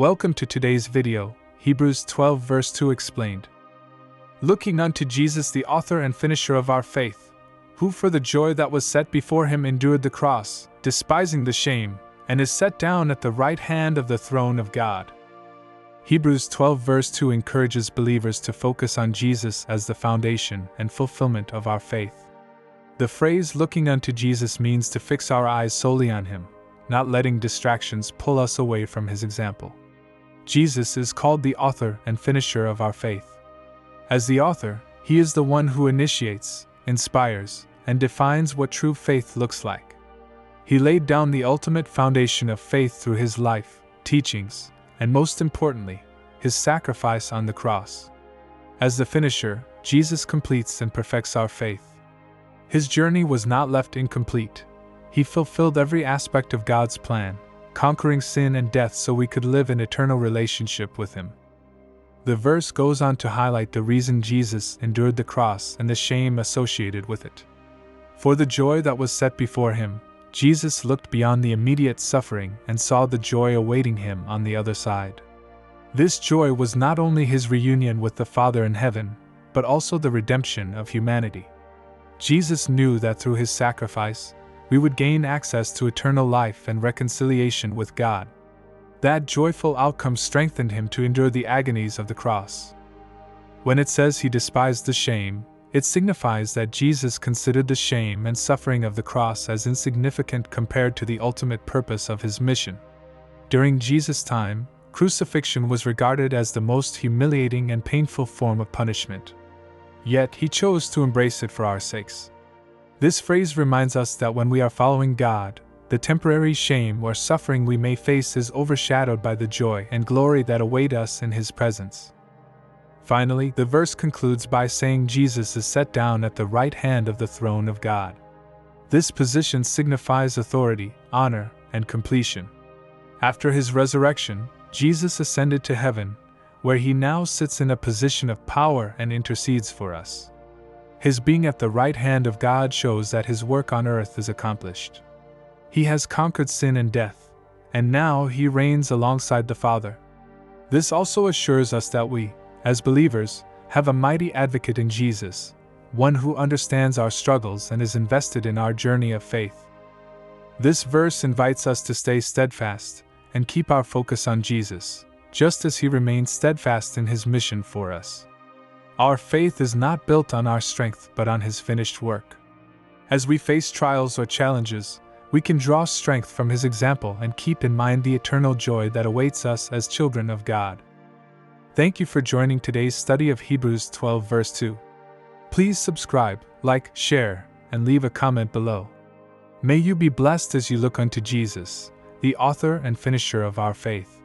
Welcome to today's video, Hebrews 12 verse 2 explained. Looking unto Jesus, the author and finisher of our faith, who for the joy that was set before him endured the cross, despising the shame, and is set down at the right hand of the throne of God. Hebrews 12 verse 2 encourages believers to focus on Jesus as the foundation and fulfillment of our faith. The phrase looking unto Jesus means to fix our eyes solely on him, not letting distractions pull us away from his example. Jesus is called the author and finisher of our faith. As the author, he is the one who initiates, inspires, and defines what true faith looks like. He laid down the ultimate foundation of faith through his life, teachings, and most importantly, his sacrifice on the cross. As the finisher, Jesus completes and perfects our faith. His journey was not left incomplete. He fulfilled every aspect of God's plan, conquering sin and death so we could live in eternal relationship with him. The verse goes on to highlight the reason Jesus endured the cross and the shame associated with it. For the joy that was set before him, Jesus looked beyond the immediate suffering and saw the joy awaiting him on the other side. This joy was not only his reunion with the Father in heaven, but also the redemption of humanity. Jesus knew that through his sacrifice, we would gain access to eternal life and reconciliation with God. That joyful outcome strengthened him to endure the agonies of the cross. When it says he despised the shame, it signifies that Jesus considered the shame and suffering of the cross as insignificant compared to the ultimate purpose of his mission. During Jesus' time, crucifixion was regarded as the most humiliating and painful form of punishment. Yet he chose to embrace it for our sakes. This phrase reminds us that when we are following God, the temporary shame or suffering we may face is overshadowed by the joy and glory that await us in his presence. Finally, the verse concludes by saying Jesus is set down at the right hand of the throne of God. This position signifies authority, honor, and completion. After his resurrection, Jesus ascended to heaven, where he now sits in a position of power and intercedes for us. His being at the right hand of God shows that his work on earth is accomplished. He has conquered sin and death, and now he reigns alongside the Father. This also assures us that we, as believers, have a mighty advocate in Jesus, one who understands our struggles and is invested in our journey of faith. This verse invites us to stay steadfast and keep our focus on Jesus, just as he remains steadfast in his mission for us. Our faith is not built on our strength but on his finished work. As we face trials or challenges, we can draw strength from his example and keep in mind the eternal joy that awaits us as children of God. Thank you for joining today's study of Hebrews 12 verse 2. Please subscribe, like, share, and leave a comment below. May you be blessed as you look unto Jesus, the author and finisher of our faith.